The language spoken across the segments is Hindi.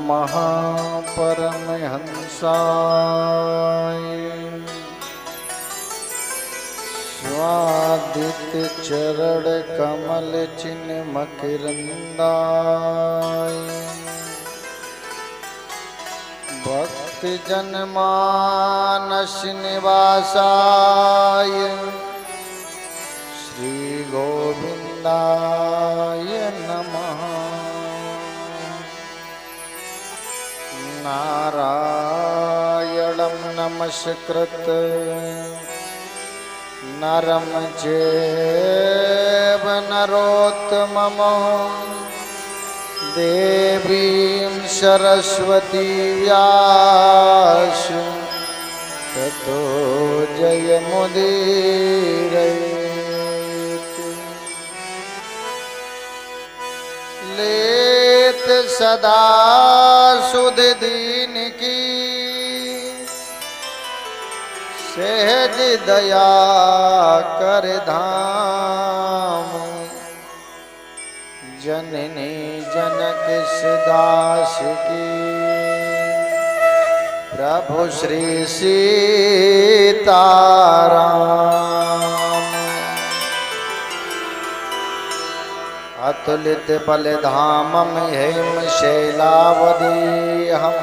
नमः परमहंसाय स्वादित्य चरण कमल चिन्ह मकरंदाय भक्त जनमानस निवासाय श्री गोविंदाय नमः। नारायणं नमस्कृत नरं चैव नरोत्तमं देवीं सरस्वती व्यास ततो जयमुदीरयेत्। लेत सदा सुध दीन की सहज दया कर धाम जननी जनक दास की प्रभु श्री सीताराम। अतुलित बल धामम हेम शैलावदी हम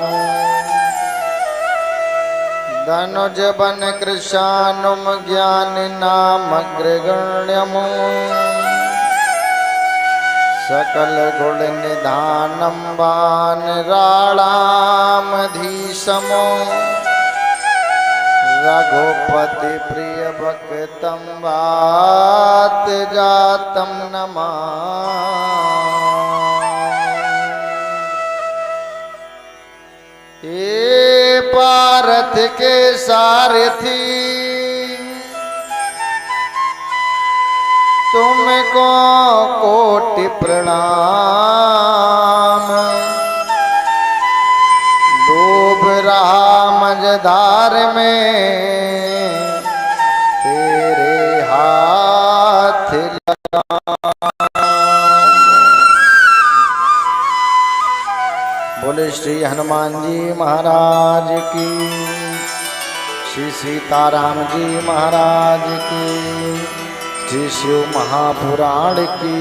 धनुज बन कृशानुम ज्ञान नाम अग्रगण्यम सकल गुण निधानम वान राणामधीशमो रघुपति प्रिय भक्तम वात जातम नमामि। हे पारथ के सारथी तुमको कोटि प्रणाम। डूब रहा मझधार में तेरे हाथ लगाम। बोले श्री हनुमान जी महाराज की, श्री सीताराम जी महाराज की, श्री शिव महापुराण की,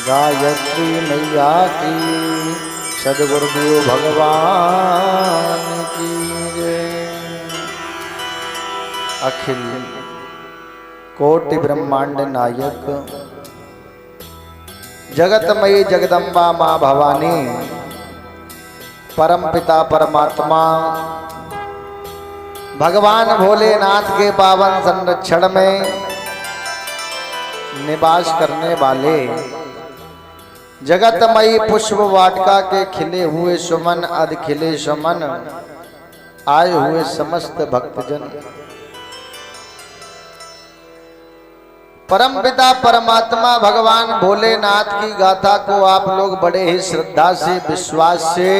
गायत्री मैया की, सद्गुरुदेव भगवान की जय। अखिल कोटि ब्रह्मांड नायक जगतमयी जगदम्बा माँ भवानी परम पिता परमात्मा भगवान भोलेनाथ के पावन संरक्षण में निवास करने वाले जगतमयी पुष्प वाटिका के खिले हुए सुमन अधखिले सुमन आए हुए समस्त भक्तजन परम पिता परमात्मा भगवान भोलेनाथ की गाथा को आप लोग बड़े ही श्रद्धा से विश्वास से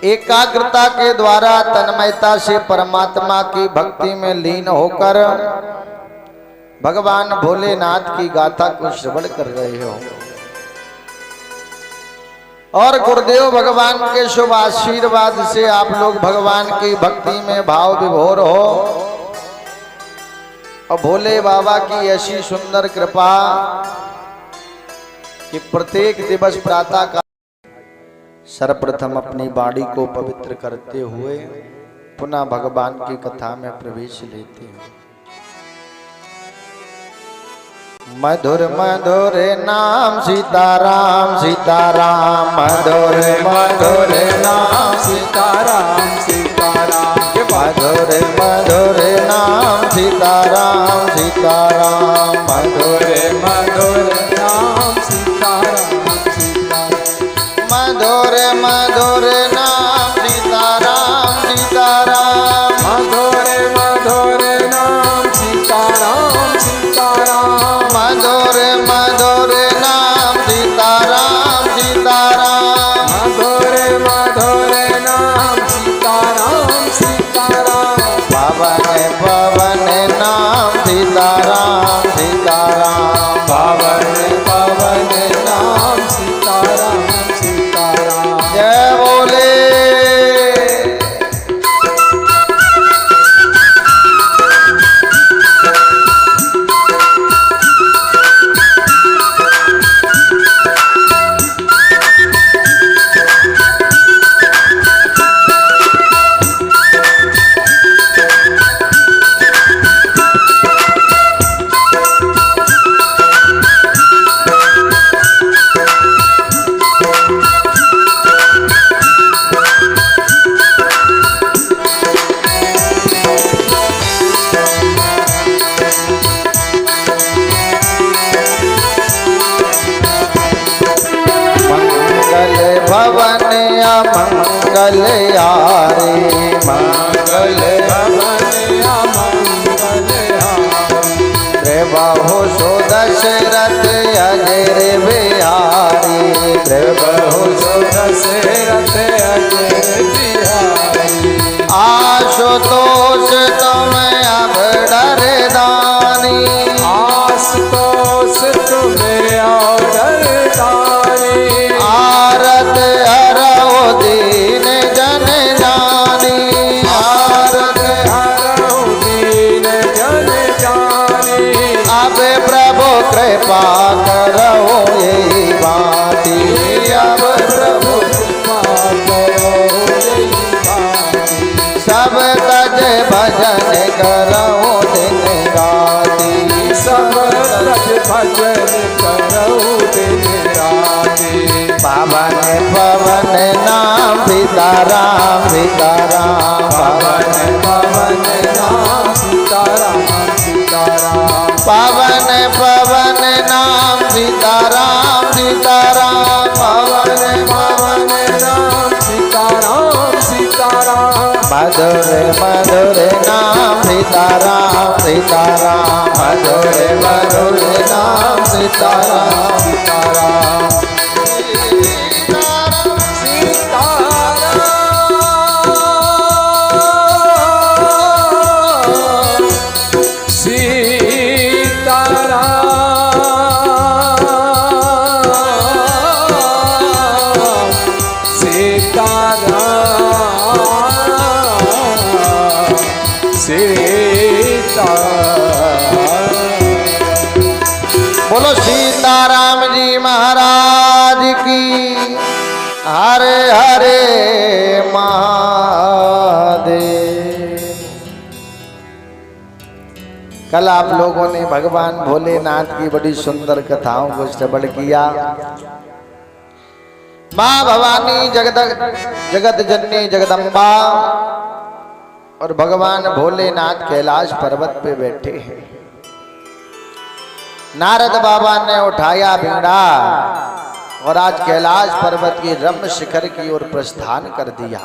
एकाग्रता के द्वारा तन्मयता से परमात्मा की भक्ति में लीन होकर भगवान भोलेनाथ की गाथा को श्रवण कर रहे हो और गुरुदेव भगवान के शुभ आशीर्वाद से आप लोग भगवान की भक्ति में भाव विभोर हो और भोले बाबा की ऐसी सुंदर कृपा कि प्रत्येक दिवस प्रातः काल सर्वप्रथम अपनी वाणी को पवित्र करते हुए पुनः भगवान की कथा में प्रवेश लेते हैं। मधुर मधुर नाम सीताराम सीताराम मधुर मधुर नाम सीताराम सीताराम मधुर मधुर नाम सीताराम सीताराम मधुर मधुर नाम सीताराम सीताराम मधुर मधुर नाम सीताराम सीताराम मधुर मधुर नाम सीताराम सीताराम मधुर मधुर नाम सीताराम सीताराम मधुर मधुर नाम सीताराम प्रभु दशरथ अजय बिहारी। आशुतोष तुम अब डरदानी, आशुतोष तुम्हें और डरदानी। आरत हरओ दीन जन जानी, आरत हरओ दीन जन जानी। अब प्रभु कृपा करो यही बाती, अब प्रभु कृपा करो यही बाती। सब तज भजन करो दिन राती, सब तज भजन करो दिन राती। पावन पवन नाम सीताराम सीताराम, पवन पवन नाम सीताराम सीताराम। पावन पवन नाम सीताराम सीताराम, पवन पवन नाम सीताराम सीताराम। मधुर मधुर नाम सीताराम सीताराम, मधुर मधुर नाम सीताराम सीताराम बोलो सीताराम जी महाराज की। हरे हरे महादेव। कल आप लोगों ने भगवान भोलेनाथ की बड़ी सुंदर कथाओं को श्रवण किया। माँ भवानी जगत जननी जगदम्बा और भगवान भोलेनाथ कैलाश पर्वत पे बैठे हैं। नारद बाबा ने उठाया बीड़ा और आज कैलाश पर्वत की रम्य शिखर की ओर प्रस्थान कर दिया।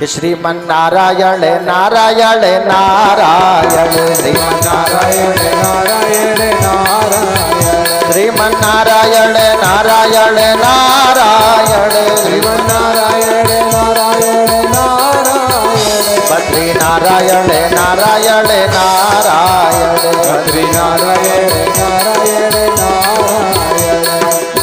श्रीमन नारायण नारायण नारायण, श्रीमन नारायण नारायण नारायण। श्रीमन नारायण नारायण नारायण, श्रीमन नारायण नारायण नारायण। बद्री नारायण नारायण नारायण, बद्री नारायण नारायण नारायण।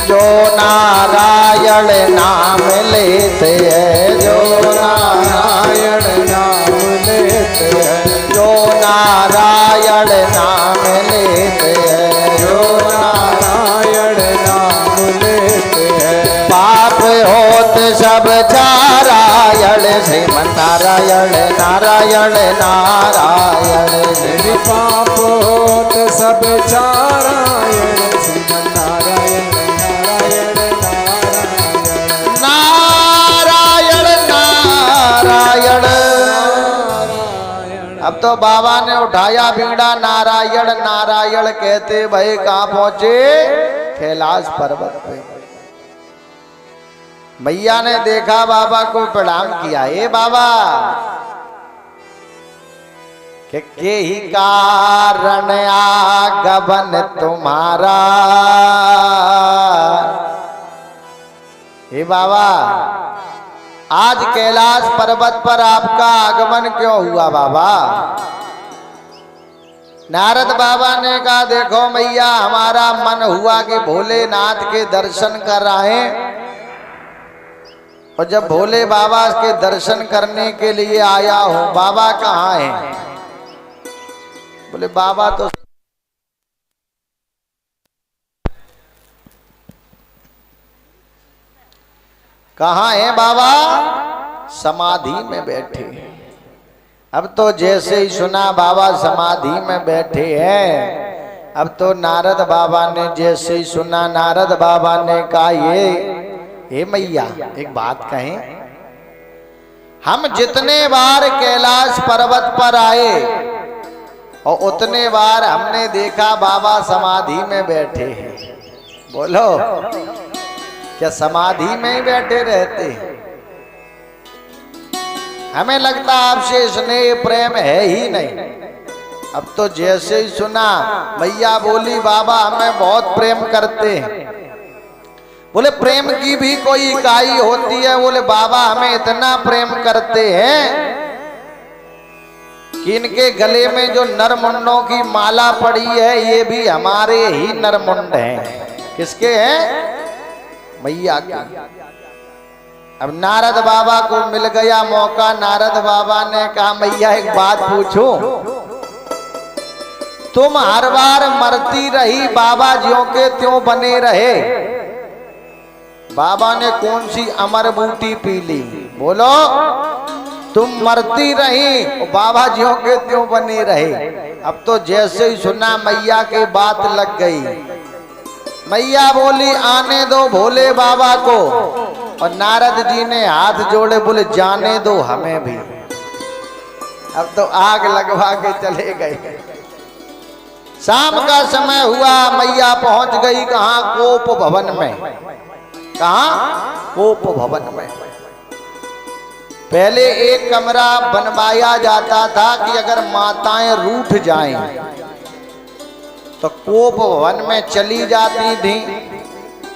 जो नारायण नाम लेते हैं, जो नारायण नाम लेते हैं, जो नारायण नाम लेते हैं, जो नारायण नाम लेते हैं। पाप होत सब नारायण, श्रीमन नारायण नारायण नारायण। यदि पाप होत सब नारायण, श्रीमन नारायण नारायण नारायण। नारायण नारायण। अब तो बाबा ने उठाया बीड़ा, नारायण नारायण कहते भाई कहाँ पहुंचे? कैलाश पर्वत पे। मैया ने देखा बाबा को, प्रणाम किया। ए बाबा के ही कारण आगमन तुम्हारा। हे बाबा आज कैलाश पर्वत पर आपका आगमन क्यों हुआ बाबा? नारद बाबा ने कहा देखो मैया, हमारा मन हुआ कि भोलेनाथ के दर्शन कर रहे हैं, और जब भोले बाबा के दर्शन करने के लिए आया हूं। बाबा कहाँ हैं? बोले बाबा तो कहाँ है बाबा? समाधि में बैठे। अब तो जैसे ही सुना बाबा समाधि में बैठे हैं, अब तो नारद बाबा ने जैसे ही सुना, नारद बाबा ने कहा हे मैया एक बात कहें, हम जितने बार कैलाश पर्वत पर आए और उतने बार हमने देखा बाबा समाधि में बैठे हैं। बोलो क्या समाधि में ही बैठे रहते हैं? हमें लगता आपसे स्नेह प्रेम है ही नहीं। अब तो जैसे ही सुना मैया बोली बाबा हमें बहुत प्रेम करते हैं। बोले प्रेम की भी कोई इकाई होती है। बोले बाबा हमें इतना प्रेम करते हैं कि इनके गले में जो नरमुंडों की माला पड़ी है ये भी हमारे ही नरमुंड हैं। किसके हैं? मैया के। अब नारद बाबा को मिल गया मौका। नारद बाबा ने कहा मैया एक बात पूछूं, तुम हर बार मरती रही, बाबा ज्यों के त्यों बने रहे। बाबा ने कौन सी अमर बूटी पी ली? बोलो। तुम मरती रही, बाबा ज्यों के त्यों बने रहे। अब तो जैसे ही सुना मैया की बात लग गई। मैया बोली आने दो भोले बाबा को। और नारद जी ने हाथ जोड़े, बोले जाने दो हमें भी। अब तो आग लगवा के चले गए। शाम का समय हुआ, मैया पहुंच गई कहां? कोप भवन में। कहां? कोप भवन में। पहले एक कमरा बनवाया जाता था कि अगर माताएं रूठ जाएं तो कोप भवन में चली जाती थी।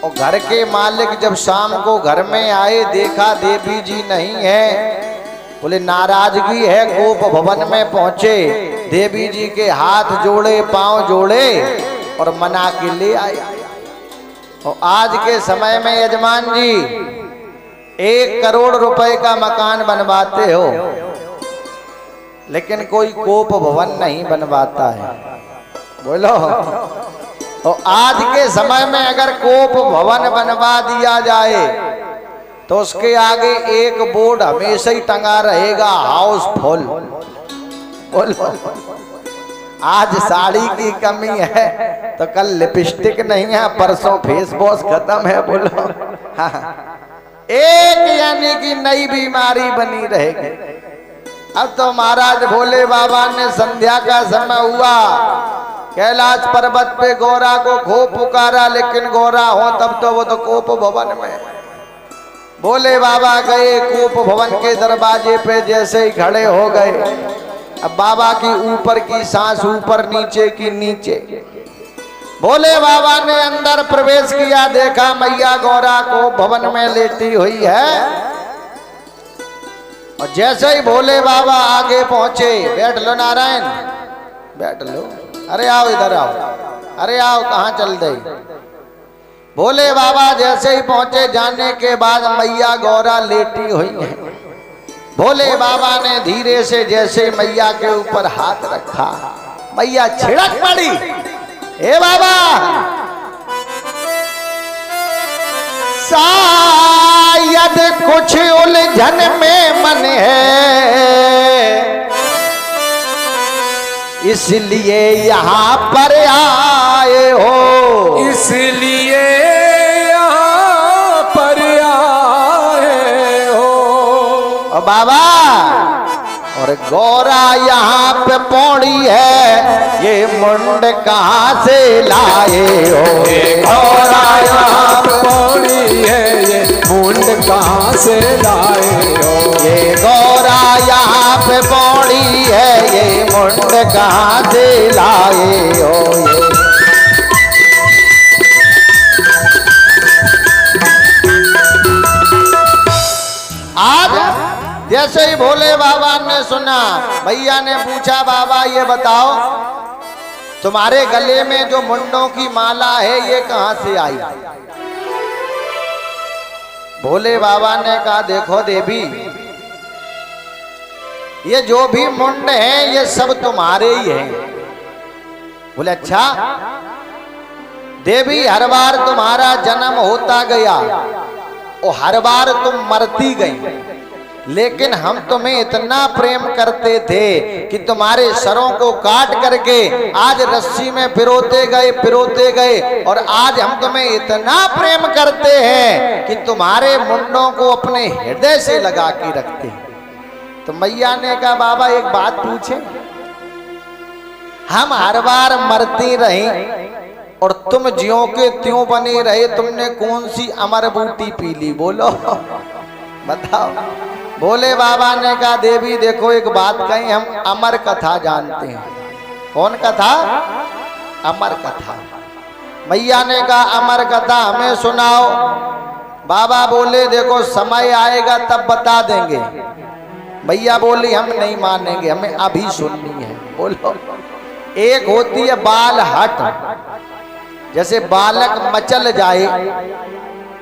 और घर के मालिक जब शाम को घर में आए, देखा देवी जी नहीं है। बोले नाराजगी है। कोप भवन में पहुंचे, देवी जी के हाथ जोड़े, पांव जोड़े और मना के ले आए। और आज के समय में यजमान जी 1 करोड़ रुपए का मकान बनवाते हो, लेकिन कोई कोप भवन नहीं बनवाता है। बोलो। और आज के समय में अगर कोप भवन बनवा दिया जाए तो उसके आगे एक बोर्ड हमेशा ही टंगा रहेगा, हाउसफुल। बोलो। आज साड़ी की कमी है तो कल लिपस्टिक नहीं है, परसों फेस वॉश खत्म है। बोलो। हाँ। एक यानी कि नई बीमारी बनी रहेगी। अब तो महाराज भोले बाबा ने संध्या का समय हुआ, कैलाश पर्वत पे गौरा को खूब पुकारा, लेकिन गौरा हो तब तो वो तो कोप भवन में। भोले बाबा गए कोप भवन के दरवाजे पे, जैसे ही खड़े हो गए, अब बाबा की ऊपर की सांस ऊपर, नीचे की नीचे। भोले बाबा ने अंदर प्रवेश किया, देखा मैया गौरा को भवन में लेटी हुई है। और जैसे ही भोले बाबा आगे पहुंचे, बैठ लो नारायण, बैठ लो। अरे आओ इधर आओ, अरे आओ, कहाँ चल गई? भोले बाबा जैसे ही पहुंचे, जाने के बाद मैया गौरा लेटी हुई है। भोले बाबा ने धीरे से जैसे मैया के ऊपर हाथ रखा, मैया छिड़क पड़ी। ए बाबा, शायद कुछ उलझन में मन है, इसलिए यहाँ पर आए हो। इसलिए यहाँ पर आए हो। और बाबा, और गौरा यहाँ पे पौड़ी है, ये मुंड कहाँ से लाए हो? गौरा यहाँ पे पौड़ी है, ये मुंड कहाँ से लाए हो? ये गौरा यहाँ पे पौड़ी है, ये मुंड कहाँ से लाए हो? आज जैसे ही भोले बाबा ने सुना, भैया ने पूछा बाबा ये बताओ तुम्हारे गले में जो मुंडों की माला है ये कहाँ से आई? भोले बाबा ने कहा देखो देवी, ये जो भी मुंड हैं ये सब तुम्हारे ही हैं। बोले अच्छा। देवी हर बार तुम्हारा जन्म होता गया और हर बार तुम मरती गई, लेकिन हम तुम्हें इतना प्रेम करते थे कि तुम्हारे सरों को काट करके आज रस्सी में पिरोते गए और आज हम तुम्हें इतना प्रेम करते हैं कि तुम्हारे मुंडों को अपने हृदय से लगा के रखते हैं। तो मैया ने कहा बाबा एक बात पूछे, हम हर बार मरती रही और तुम ज्यों के त्यों बने रहे, तुमने कौन सी अमर बूटी पी ली? बोलो बताओ। भोले बाबा ने कहा देवी देखो एक बात कही, हम अमर कथा जानते हैं। कौन कथा? अमर कथा। मैया ने कहा अमर कथा हमें सुनाओ। बाबा बोले देखो समय आएगा तब बता देंगे। मैया बोली हम नहीं मानेंगे, हमें अभी सुननी है। बोलो, एक होती है बाल हट, जैसे बालक मचल जाए,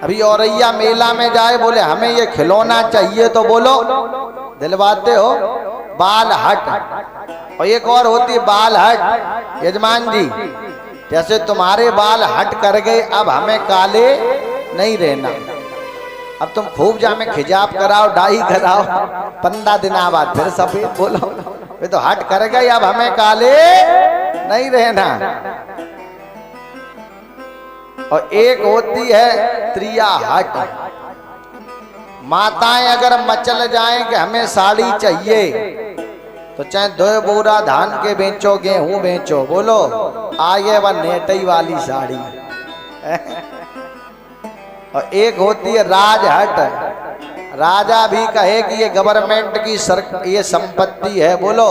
अभी औरैया मेला में जाए बोले हमें ये खिलौना चाहिए तो बोलो दिलवाते हो, बाल हट। और एक और होती है बाल हट, यजमान जी जैसे तुम्हारे बाल हट कर गए अब हमें काले नहीं रहना, अब तुम खूब जा में खिजाब कराओ, डाई कराओ, 15 दिन बाद फिर सफेद। बोलो वे तो हट कर गए अब हमें काले नहीं रहना। और एक होती है त्रिया हट, माताएं अगर मचल जाएं कि हमें साड़ी चाहिए तो चाहे 2 बोरा धान के बेचो, गेहूं बेचो, बोलो आगे वह नेटई वाली साड़ी। और एक होती है राजहट, राजा भी कहे कि ये गवर्नमेंट की ये संपत्ति है, बोलो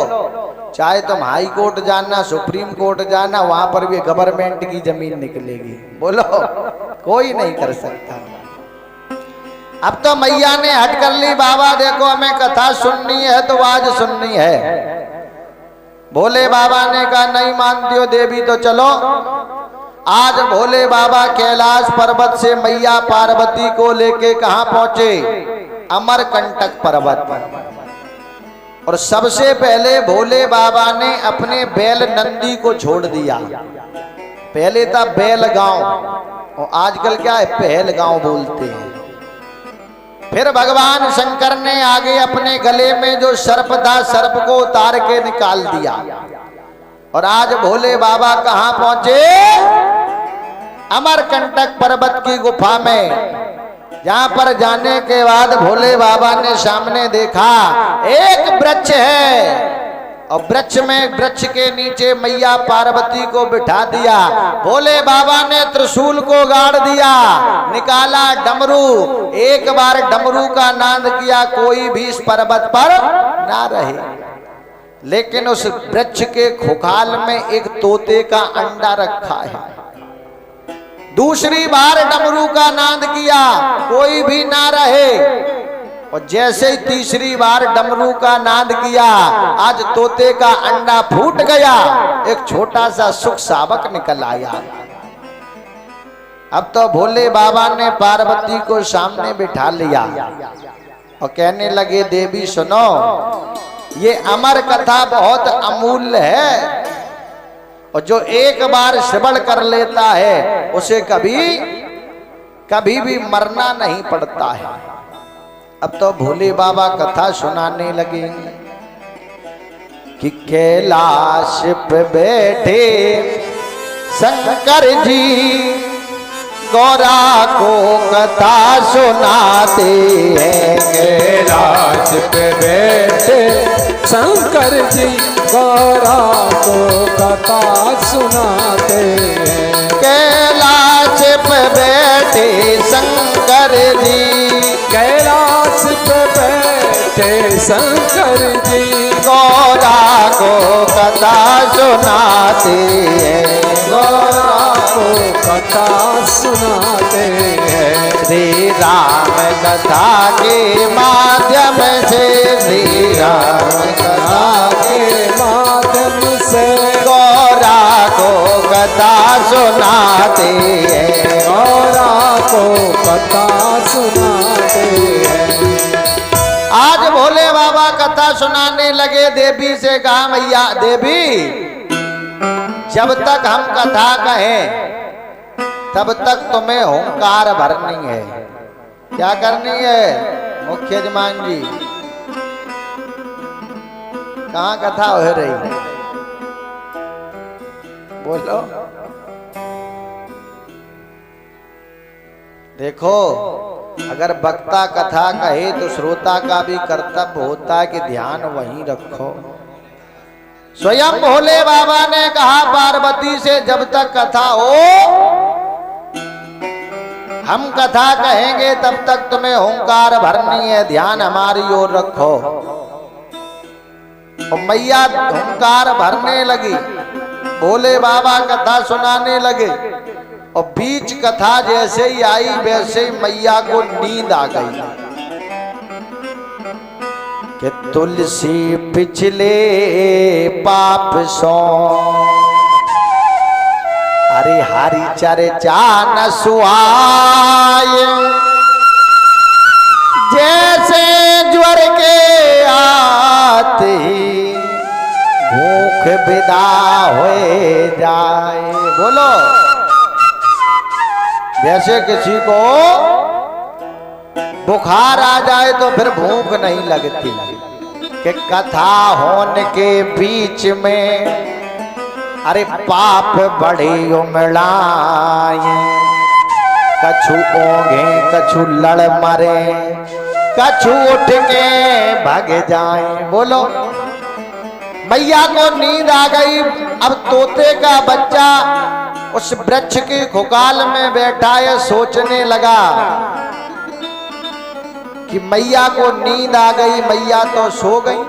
चाहे तुम हाई कोर्ट जाना, सुप्रीम कोर्ट जाना, वहां पर भी गवर्नमेंट की जमीन निकलेगी। बोलो कोई नहीं कर सकता। अब तो मैया ने हट कर ली, बाबा देखो हमें कथा सुननी है तो आज सुननी है। भोले बाबा ने कहा नहीं मानती हो देवी तो चलो। आज भोले बाबा कैलाश पर्वत से मैया पार्वती को लेके कहां पहुंचे? अमरकंटक पर्वत पर। और सबसे पहले भोले बाबा ने अपने बैल नंदी को छोड़ दिया। पहले था बैल गांव और आजकल क्या है पहल गांव बोलते हैं। फिर भगवान शंकर ने आगे अपने गले में जो सर्प था सर्प को उतार के निकाल दिया। और आज भोले बाबा कहां पहुंचे? अमरकंटक पर्वत की गुफा में। जहां पर जाने के बाद भोले बाबा ने सामने देखा एक वृक्ष है और वृक्ष के नीचे मैया पार्वती को बिठा दिया। भोले बाबा ने त्रिशूल को गाड़ दिया, निकाला डमरू, एक बार डमरू का नाद किया, कोई भी इस पर्वत पर ना रहे। लेकिन उस वृक्ष के खुखाल में एक तोते का अंडा रखा है। दूसरी बार डमरू का नाद किया, कोई भी ना रहे। और जैसे ही तीसरी बार डमरू का नाद किया, आज तोते का अंडा फूट गया, एक छोटा सा सुख शावक निकल आया। अब तो भोले बाबा ने पार्वती को सामने बिठा लिया और कहने लगे देवी सुनो, ये अमर कथा बहुत अमूल्य है और जो एक बार श्रवण कर लेता है उसे कभी भी मरना नहीं पड़ता है। अब तो भोले बाबा कथा सुनाने लगे कि कैलाश पे बैठे शंकर जी गौरा को कथा सुनाते हैं। कैलाश पे बैठे शंकर जी गौरा को कथा सुनाते हैं। कैलाश पे बैठे शंकर जी, कैलाश पे बैठे शंकर जी गौरा को कथा सुनाते हैं। गौरा को कथा सुनाते हैं। श्री राम कथा के माध्यम से, श्री राम कथा के माध्यम से गौरा को कथा सुनाते हैं। गौरा को कथा सुनाते हैं। आज भोले बाबा कथा सुनाने लगे। देवी से कहा मैया देवी जब तक हम कथा कहें तब तक तुम्हें हुंकार भरनी है। क्या करनी है मुख्य यजमान जी? कहाँ कथा हो रही बोलो। देखो अगर वक्ता कथा कहे तो श्रोता का भी कर्तव्य होता है कि ध्यान वहीं रखो। स्वयं भोले बाबा ने कहा पार्वती से जब तक कथा हो हम कथा कहेंगे तब तक तुम्हें हुंकार भरनी है, ध्यान हमारी ओर रखो। और मैया हुंकार भरने लगी, भोले बाबा कथा सुनाने लगे और बीच कथा जैसे ही आई वैसे ही मैया को नींद आ गई कि तुलसी पिछले पाप सो अरे हरि चर्चा न सुहाए जैसे ज्वर के आते ही भूख विदा हो जाए। बोलो, जैसे किसी को बुखार आ जाए तो फिर भूख नहीं लगती कि कथा होने के बीच में अरे पाप बड़े उमड़ाए, कछु ओंघे कछु लड़ मरे, कछु उठ के भाग जाए। बोलो, मैया को नींद आ गई। अब तोते का बच्चा उस वृक्ष की खुकाल में बैठा है, सोचने लगा कि मैया को नींद आ गई, मैया तो सो गई,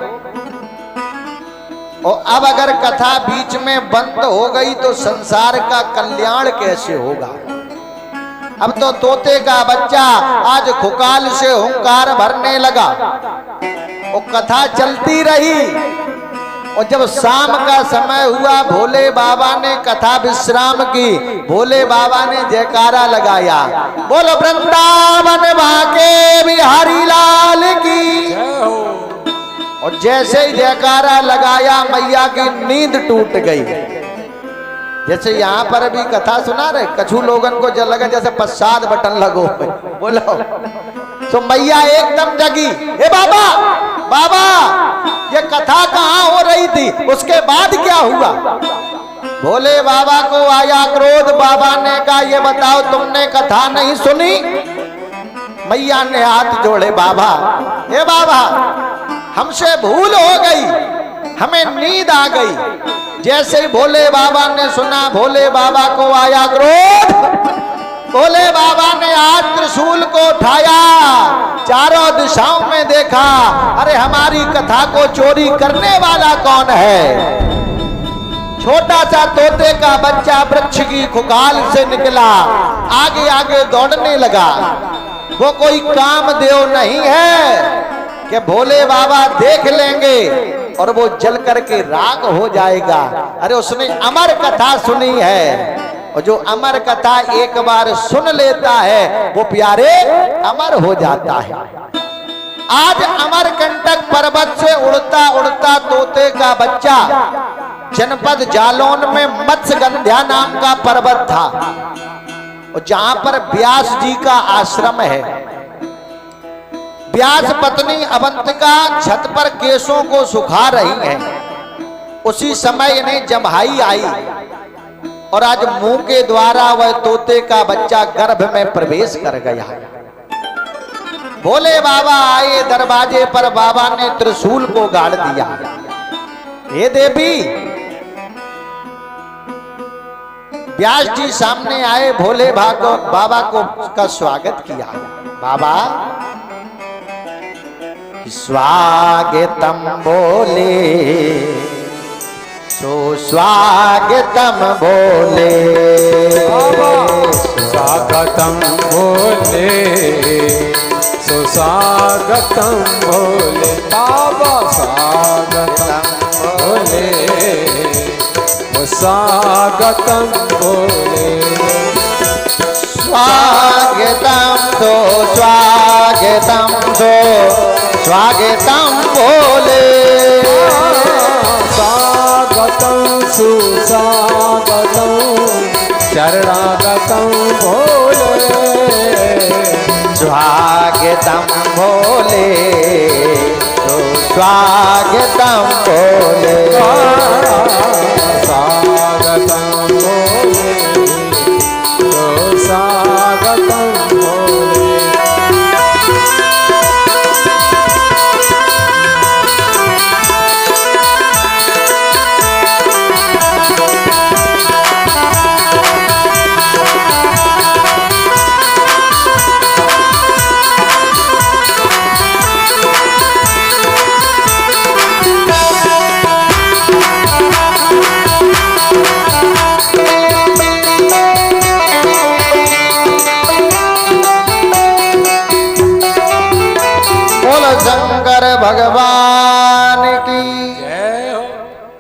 और अब अगर कथा बीच में बंद हो गई तो संसार का कल्याण कैसे होगा। अब तो तोते का बच्चा आज खुकाल से हुंकार भरने लगा और कथा चलती रही। और जब शाम का समय हुआ, भोले बाबा ने कथा विश्राम की, भोले बाबा ने जयकारा लगाया, बोलो वृंदावन भागे बिहारी लाल की। और जैसे ही जयकारा लगाया मैया की नींद टूट गई। जैसे यहाँ पर भी कथा सुना रहे, कछु लोगन को जब लगा जैसे पश्चात बटन लगो। बोलो, तो मैया एकदम जगी, ए बाबा बाबा ये कथा कहाँ हो रही थी, उसके बाद क्या हुआ। भोले बाबा को आया क्रोध, बाबा ने कहा ये बताओ तुमने कथा नहीं सुनी। मैया ने हाथ जोड़े, बाबा ए बाबा हमसे भूल हो गई, हमें नींद आ गई। जैसे ही भोले बाबा ने सुना, भोले बाबा को आया क्रोध। भोले बाबा ने आज त्रिशूल को उठाया, चारों दिशाओं में देखा, अरे हमारी कथा को चोरी करने वाला कौन है। छोटा सा तोते का बच्चा वृक्ष की खुकाल से निकला, आगे आगे दौड़ने लगा। वो कोई कामदेव नहीं है कि भोले बाबा देख लेंगे और वो जल करके राख हो जाएगा। अरे उसने अमर कथा सुनी है, और जो अमर कथा एक बार सुन लेता है वो प्यारे अमर हो जाता है। आज अमरकंटक पर्वत से उड़ता उड़ता तोते का बच्चा जनपद जालौन में मत्स्यगंध्या नाम का पर्वत था, और जहां पर व्यास जी का आश्रम है। व्यास पत्नी अवंतिका छत पर केशों को सुखा रही हैं। उसी समय इन्हें जम्हाई आई, और आज मुंह के द्वारा वह तोते का बच्चा गर्भ में प्रवेश कर गया। भोले बाबा आए दरवाजे पर, बाबा ने त्रिशूल को गाड़ दिया। हे देवी, व्यास जी सामने आए, भोले बाबा को का स्वागत किया। बाबा स्वागतम बोले, सुस्वागतम बोले, स्वागतम बोले, सुस्वागतम बोले, बाबा स्वागतम बोले, स्वागतम बोले, स्वागतम तो स्वागतम तो स्वागतम बोले, स्वागतम सुस्वागतम शरणागतम बोले, स्वागतम बोले तो स्वागतम बोले, स्वागतम बोले तो स्वागतम बोले।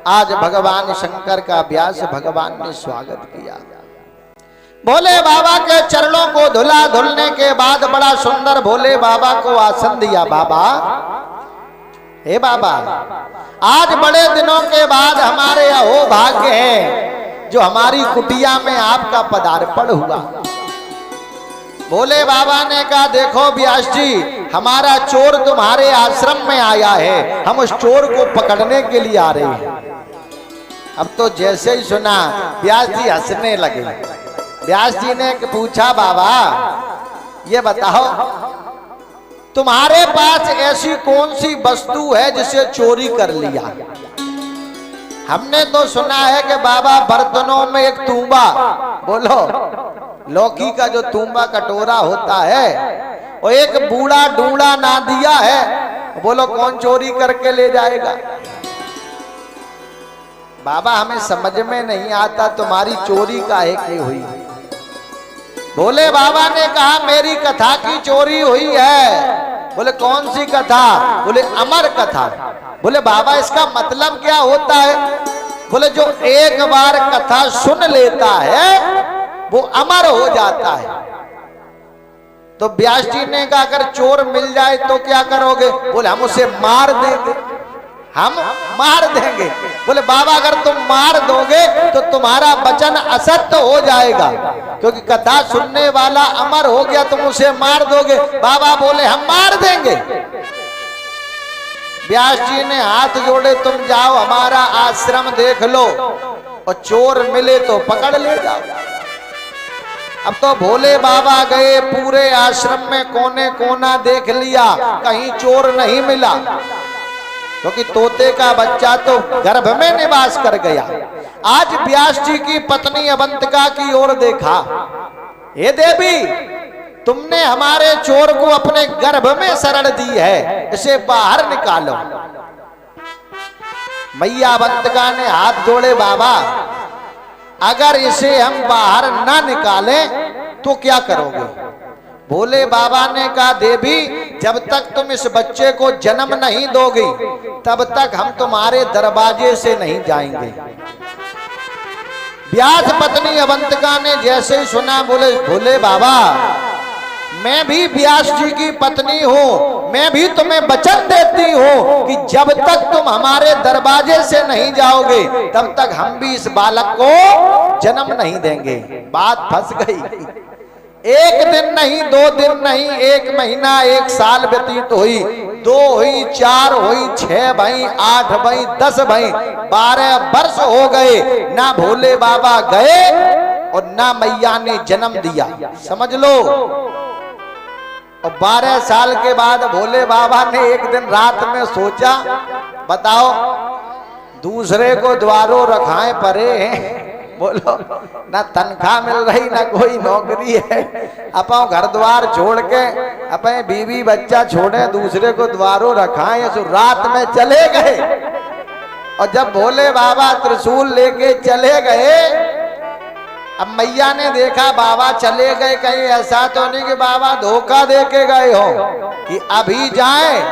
आज भगवान शंकर का व्यास भगवान ने स्वागत किया। भोले बाबा के चरणों को धुला, धुलने के बाद बड़ा सुंदर भोले बाबा को आसन दिया। बाबा, हे बाबा, आज बड़े दिनों के बाद हमारे अहो भाग्य है जो हमारी कुटिया में आपका पदार्पण हुआ। भोले बाबा ने कहा, देखो व्यास जी, हमारा चोर तुम्हारे आश्रम में आया है, हम उस चोर को पकड़ने के लिए आ रहे हैं। अब तो जैसे ही सुना व्यास जी हंसने लगे। व्यास जी ने पूछा, बाबा ये बताओ तुम्हारे पास ऐसी कौन सी वस्तु है जिसे चोरी कर लिया? हमने तो सुना है कि बाबा बर्तनों में एक तूंबा, बोलो लौकी का जो तूंबा कटोरा होता है, वो एक बूढ़ा ढूंढा ना दिया है, बोलो कौन चोरी करके ले जाएगा? बाबा हमें समझ में नहीं आता तुम्हारी चोरी काहे की हुई। भोले बाबा ने कहा, मेरी कथा की चोरी हुई है। बोले कौन सी कथा? बोले अमर कथा। बोले बाबा इसका मतलब क्या होता है? बोले जो एक बार कथा सुन लेता है वो अमर हो जाता है। तो व्यास जी ने कहा, अगर चोर मिल जाए तो क्या करोगे? बोले हम उसे मार देंगे, हम मार देंगे। बोले बाबा अगर तुम मार दोगे तो तुम्हारा वचन असत्य हो जाएगा, क्योंकि कथा सुनने वाला अमर हो गया, तुम उसे मार दोगे। बाबा बोले हम मार देंगे। व्यास जी ने हाथ जोड़े, तुम जाओ हमारा आश्रम देख लो और चोर मिले तो पकड़ ले जाओ। अब तो भोले बाबा गए, पूरे आश्रम में कोने कोना देख लिया, कहीं चोर नहीं मिला, क्योंकि तोते का बच्चा तो गर्भ में निवास कर गया। आज व्यास जी की पत्नी अवंतिका की ओर देखा, हे देवी, तुमने हमारे चोर को अपने गर्भ में शरण दी है, इसे बाहर निकालो। मैया अवंतिका ने हाथ जोड़े, बाबा अगर इसे हम बाहर ना निकालें तो क्या करोगे? भोले बाबा ने कहा, देवी जब तक तुम इस बच्चे को जन्म नहीं दोगी तब तक हम तुम्हारे दरवाजे से नहीं जाएंगे। व्यास पत्नी अवंतिका ने जैसे ही सुना, बोले भोले बाबा मैं भी व्यास जी की पत्नी हूँ, मैं भी तुम्हें वचन देती हूँ कि जब तक तुम हमारे दरवाजे से नहीं जाओगे तब तक हम भी इस बालक को जन्म नहीं देंगे। बात फंस गई। एक दिन नहीं, 2 दिन नहीं, 1 महीना, 1 साल व्यतीत हुई, 2 हुई, 4 हुई, 6 भई, 8 भई, 10 भई, 12 वर्ष हो गए, ना भोले बाबा गए और ना मैया ने जन्म दिया, समझ लो। और 12 साल के बाद भोले बाबा ने एक दिन रात में सोचा, बताओ दूसरे को द्वारों रखाए परे हैं, बोलो ना तनख्वाह मिल रही ना कोई नौकरी है, अपन घर द्वार छोड़ के अपने बीवी बच्चा छोड़े दूसरे को द्वारों रखाए, तो रात में चले गए। और जब भोले बाबा त्रिशूल लेके चले गए, अब मैया ने देखा बाबा चले गए, कहीं ऐसा तो नहीं कि बाबा धोखा दे के गए हो कि अभी जाएं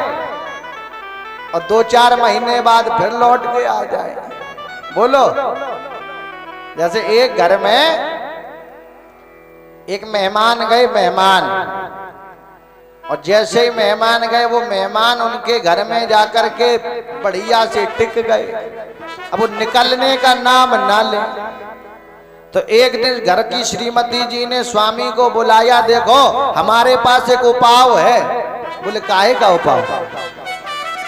और 2-4 महीने बाद फिर लौट के आ जाए। बोलो जैसे एक घर में एक मेहमान गए, मेहमान, और जैसे ही मेहमान गए वो मेहमान उनके घर में जाकर के बढ़िया से टिक गए, अब वो निकलने का नाम ना ले। तो एक दिन घर की श्रीमती जी ने स्वामी को बुलाया, देखो हमारे पास एक उपाय है। बोले काहे का उपाय?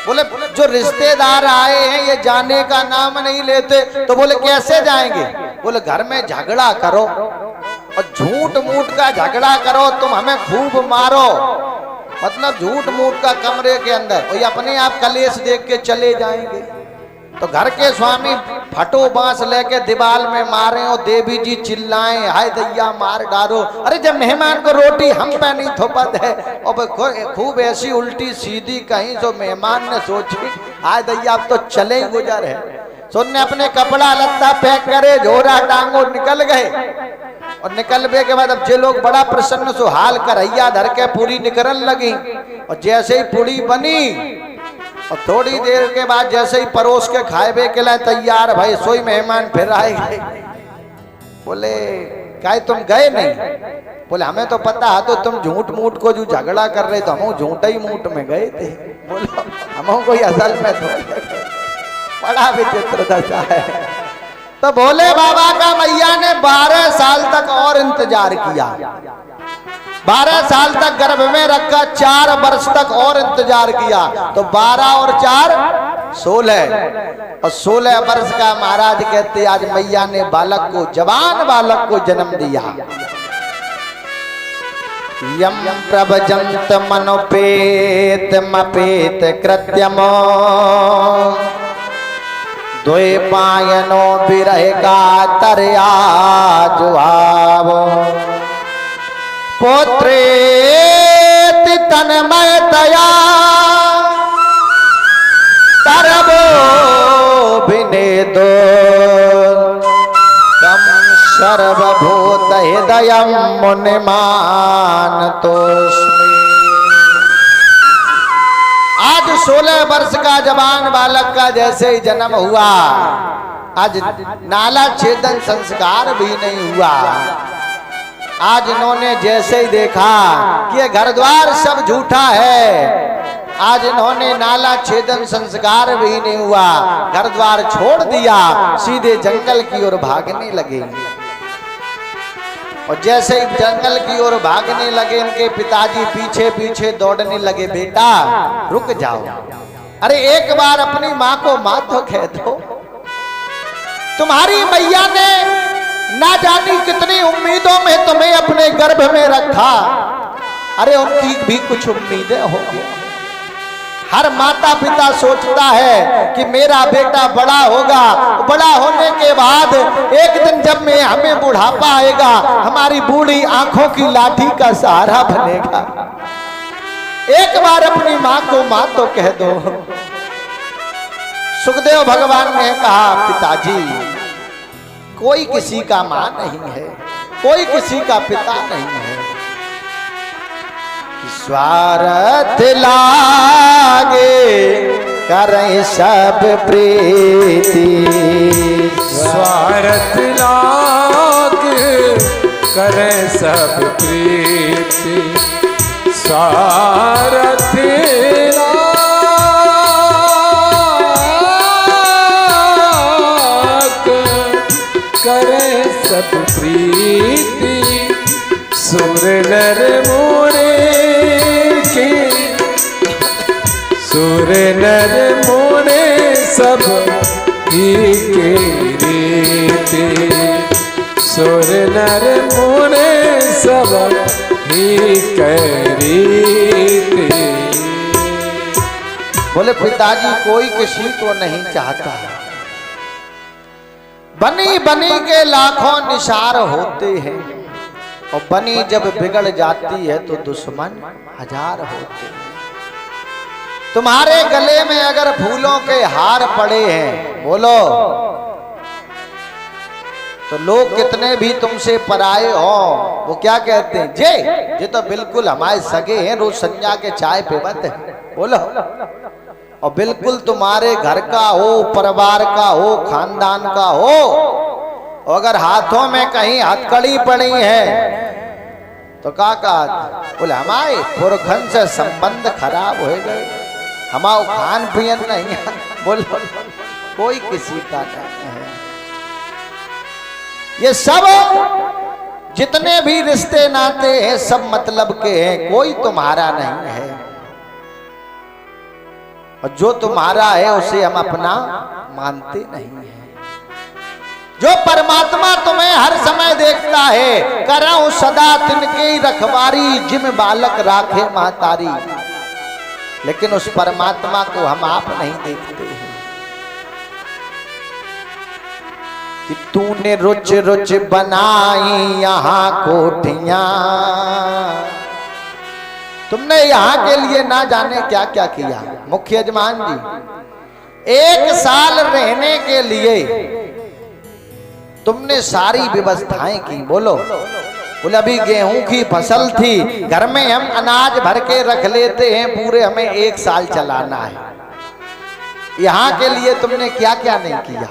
बोले जो रिश्तेदार आए हैं ये जाने का नाम नहीं लेते। तो बोले कैसे जाएंगे? बोले घर में झगड़ा करो और झूठ मूठ का झगड़ा करो, तुम हमें खूब मारो, मतलब झूठ मूठ का कमरे के अंदर, और अपने आप कलेश देख के चले जाएंगे। तो घर के स्वामी फटो बांस लेके दीवार में मारे और देवी जी चिल्लाएं, हाय दैया मार डालो। अरे जब मेहमान को रोटी हम पे नहीं थोपत है, और खूब ऐसी उल्टी सीधी कहीं जो मेहमान ने सोची हाय दैया अब तो चले ही गुजर है। सुनने अपने कपड़ा लत्ता पैक करे, झोरा टांगो, निकल गए। और निकलने के बाद अब जे लोग बड़ा प्रसन्न सुहाल करैया धर के पूरी निकलने लगी, और जैसे ही पूरी बनी और थोड़ी देर के बाद जैसे ही परोस के खाए के लिए तैयार भाई, सोई मेहमान फिर आए गए। बोले काहे तुम गए नहीं? बोले हमें तो पता है, तो तुम झूठ मूठ को जो झगड़ा कर रहे तो हम झूठ ही मूठ में गए थे। बोलो हम कोई असल में थोड़ी। बड़ा विचित्र दशा है। तो भोले बाबा का मैया ने 12 साल तक और इंतजार किया। 12 साल तक गर्भ में रखा, 4 वर्ष तक और इंतजार किया। तो 12 और 4 16, और 16 वर्ष का महाराज कहते आज मैया ने बालक को, जवान बालक को जन्म दिया। यम प्रभजंत मनोपेत मपेत कृत्यमो द्वे पायनो विरहेगा तरया जुहाव पुत्रेति तन्मयतया तरबो विनेदो तम सर्वभूत हृदयं मुनिमानतोस्मि। आज 16 वर्ष का जवान बालक का जैसे ही जन्म हुआ, आज नाला छेदन संस्कार भी नहीं हुआ। आज इन्होंने जैसे ही देखा कि ये घर द्वार सब झूठा है, आज इन्होंने नाला छेदन संस्कार भी नहीं हुआ, घर द्वार छोड़ दिया, सीधे जंगल की ओर भागने लगे। और जैसे ही जंगल की ओर भागने लगे, इनके पिताजी पीछे पीछे दौड़ने लगे। बेटा रुक जाओ, अरे एक बार अपनी माँ को माँ तो कह दो। तुम्हारी मैया ने ना जानी कितनी उम्मीदों में तुम्हें अपने गर्भ में रखा, अरे उनकी भी कुछ उम्मीदें होंगी। हर माता पिता सोचता है कि मेरा बेटा बड़ा होगा, बड़ा होने के बाद एक दिन जब मैं हमें बुढ़ापा आएगा, हमारी बूढ़ी आंखों की लाठी का सहारा बनेगा। एक बार अपनी माँ को माँ तो कह दो। सुखदेव भगवान ने कहा पिताजी कोई किसी का माँ नहीं है, कोई किसी का पिता नहीं है। स्वार्थ लागे करें सब प्रीति, स्वार्थ लागे करें सब प्रीति, स्वार्थ लागे करें सब प्रीति, सुर नर मोरे सुर नर मोरे सब ही के रीति, सुर नर मोरे सब ही के रीति। बोले पिताजी कोई किसी को नहीं चाहता, बनी बनी के लाखों निसार होते हैं, और बनी जब बिगड़ जाती है तो दुश्मन 1000 होते हैं। तुम्हारे गले में अगर फूलों के हार पड़े हैं, बोलो तो लोग कितने भी तुमसे पराए हो, वो क्या कहते हैं, जे तो बिल्कुल हमारे सगे हैं, रोज संध्या के चाय पीवत है। बोलो और बिल्कुल तुम्हारे घर का हो, परिवार का हो, खानदान का हो, अगर हाथों में कहीं हथकड़ी पड़ी है तो क्या कहा, बोले हमारे पुरखन से संबंध खराब हो गए, हमारा खान पियन नहीं है। बोलो कोई किसी का नहीं है। ये सब जितने भी रिश्ते नाते हैं सब मतलब के हैं, कोई तुम्हारा नहीं है, और जो तुम्हारा है उसे हम अपना मानते नहीं है। जो परमात्मा तुम्हें हर समय देखता है, कराऊं सदा तिनके रखवारी, जिम बालक राखे महतारी, लेकिन उस परमात्मा को हम आप नहीं देखते हैं। कि तूने रुच रुच बनाई यहाँ कोठियां, तुमने यहाँ के लिए ना जाने क्या क्या किया। मुख्य यजमान जी 1 साल रहने के लिए तुमने सारी व्यवस्थाएं की। बोलो बोले अभी गेहूं की फसल थी, घर में हम अनाज भर के रख लेते हैं, पूरे हमें 1 साल चलाना है। यहाँ के लिए तुमने क्या क्या नहीं किया।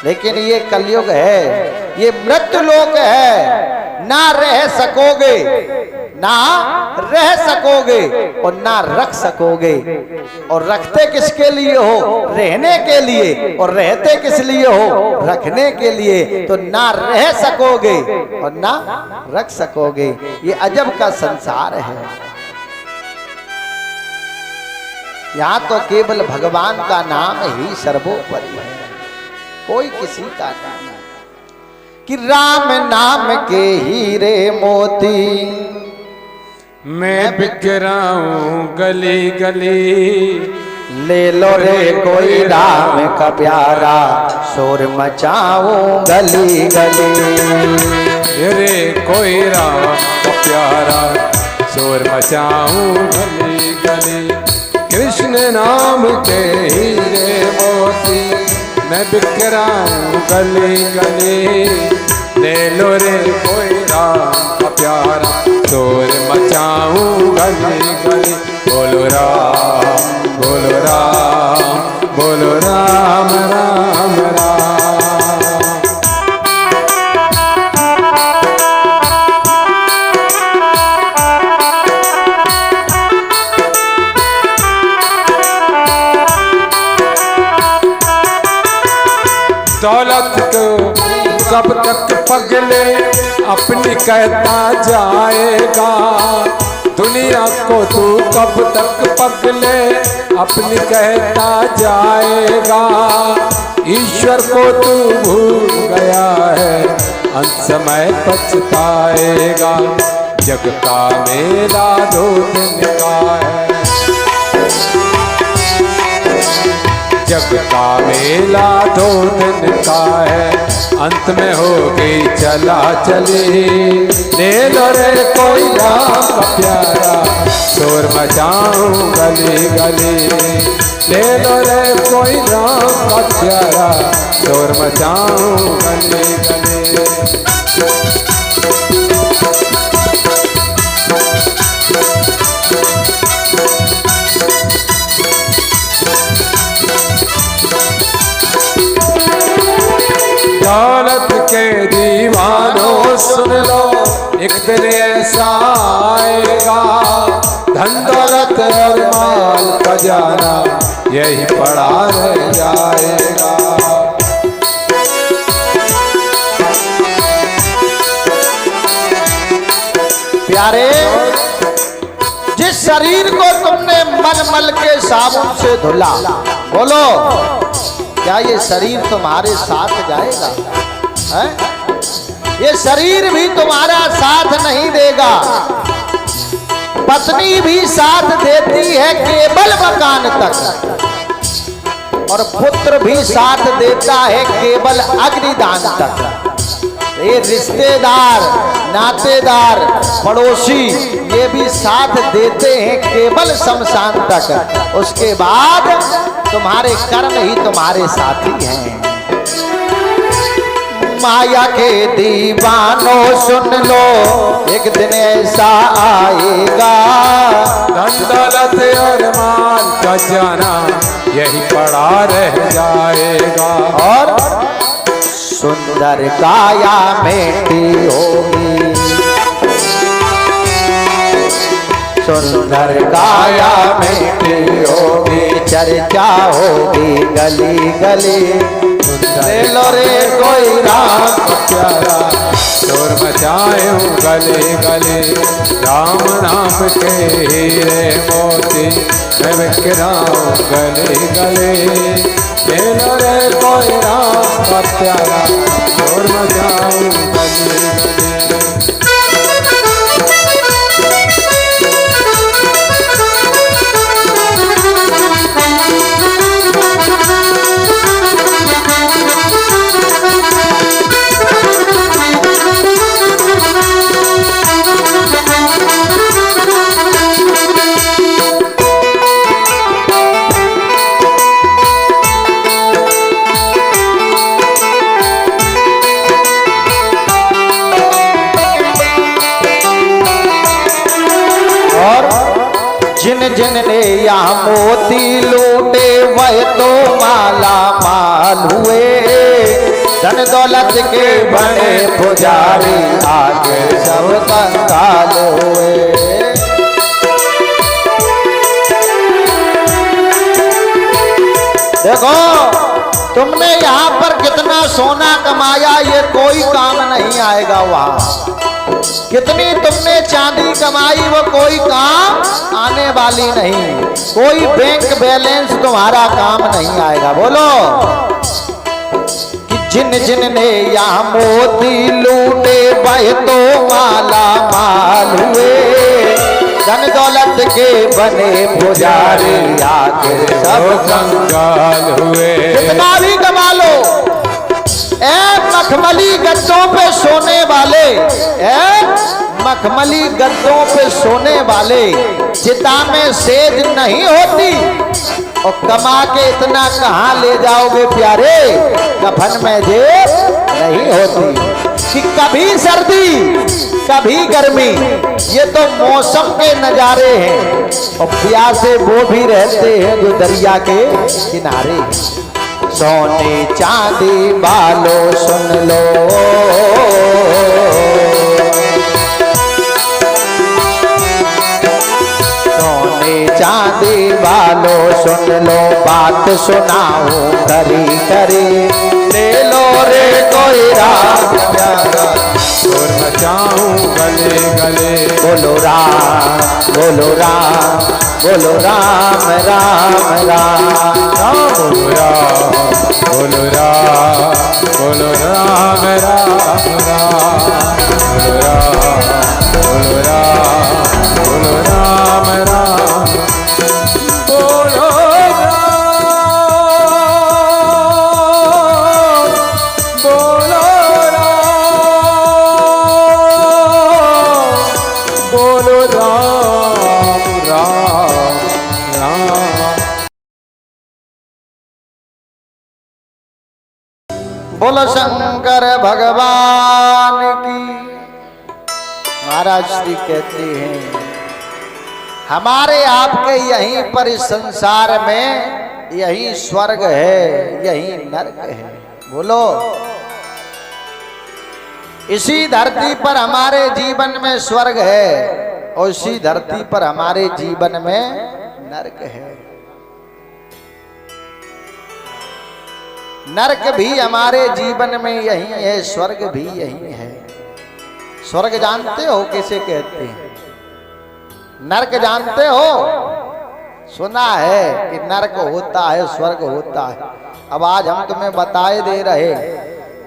लेकिन ये कलयुग है, ये मृत्यु लोक है, ना रह सकोगे, ना रह सकोगे और ना रख सकोगे। और रखते किसके लिए हो? रहने के लिए। और रहते किस लिए हो? रखने के लिए। तो ना रह सकोगे और ना रख सकोगे। ये अजब का संसार है। यहाँ तो केवल भगवान का नाम ही सर्वोपरि है, कोई किसी का नाम नहीं। कि राम नाम के हीरे मोती मैं बिक रहा हूँ गली गली। ले लो रे कोई राम का प्यारा, शोर मचाऊं गली गली। रे कोई राम का प्यारा, शोर मचाऊं गली गली। कृष्ण नाम के हीरे मोती मैं बिक रहा हूँ गली गली। ले लो रे कोई राम का प्यारा, शोर मचाऊं गली गली। बोलो राम बोलो राम बोलो राम राम राम। दौलत को कब तक पगले अपनी कहता जाएगा। दुनिया को तू कब तक पगले अपनी कहता जाएगा। ईश्वर को तू भूल गया है, अंत समय पछताएगा। जग का मेला 2 दिन का है, जग का मेला 2 दिन का है। अंत में होगी चला चली। ले लो रे कोई राम का प्यारा, शोर मचाऊं गली गली। ले लो रे कोई राम का प्यारा, शोर मचाऊं गली गली। दौलत के दीवानों सुन लो, एक दिन ऐसा आएगा। धन दौलत और माल खजाना यही पड़ा रह जाएगा। प्यारे, जिस शरीर को तुमने मल के साबुन से धुला, बोलो क्या ये शरीर तुम्हारे साथ जाएगा? है? ये शरीर भी तुम्हारा साथ नहीं देगा। पत्नी भी साथ देती है केवल मकान तक, और पुत्र भी साथ देता है केवल अग्निदान तक। ये रिश्तेदार, नातेदार, पड़ोसी ये भी साथ देते हैं केवल शमशान तक। उसके बाद तुम्हारे कर्म ही तुम्हारे साथी हैं। माया के दीवानों सुन लो, एक दिन ऐसा आएगा। धन दौलत और माल खजाना यही पड़ा रह जाएगा। और सुंदर काया मेटी होगी, सुंदर काया मेटी होगी। चर्चा होगी गली गली। ले लो रे कोई राम का प्यारा, शोर मचाऊं गली गली। राम नाम के हीरे मोती मैं बिक रहा हूँ गली गली। ले लो रे कोई राम का प्यारा, शोर मचाऊं गली गली। जिन जिन ने यहाँ मोती लूटे वह तो माला माल हुए, धन दौलत के बड़े पुजारी आगे सब कंगाल हुए। देखो तुमने यहाँ पर कितना सोना कमाया, ये कोई काम नहीं आएगा। वहां कितनी तुमने चांदी कमाई, वो कोई काम आने वाली नहीं। कोई बैंक बैलेंस तुम्हारा काम नहीं आएगा। बोलो कि जिन जिन ने यहाँ मोती लूटे वह तो माला माल हुए, धन दौलत के बने पुजारी आके सब कंगाल हुए। कितना भी कमा लो, मखमली गद्दों पे सोने वाले, मखमली गद्दों पे सोने वाले चिता में सेज नहीं होती, और कमा के इतना कहाँ ले जाओगे प्यारे, कफन में जेब नहीं होती। कि कभी सर्दी कभी गर्मी, ये तो मौसम के नजारे हैं। और प्यासे वो भी रहते हैं जो दरिया के किनारे। सोने चांदी वालों सुन लो, सोने चांदी वालों सुन लो, बात सुनाऊं करी करी, ले लो रे कोई राम प्यारा, और मचाऊं गले गले। बोलो राम बोलो राम बोलो राम राम राम राम, बोलो राम बोलो राम बोलो राम राम राम, बोलो राम बोलो राम बोलो राम राम, बोलो राम बोलो राम बोलो राम राम राम। बोलो शंकर भगवान की। महाराज श्री कहते हैं हमारे आपके यहीं पर इस संसार में यही स्वर्ग है, यही नरक है। बोलो इसी धरती पर हमारे जीवन में स्वर्ग है, और इसी धरती पर हमारे जीवन में नरक है। नरक भी हमारे जीवन में यही है, स्वर्ग भी यही है। स्वर्ग जानते हो किसे कहते हैं? नरक जानते हो? सुना है कि नरक होता है, स्वर्ग होता है। अब आज हम तुम्हें बताए दे रहे,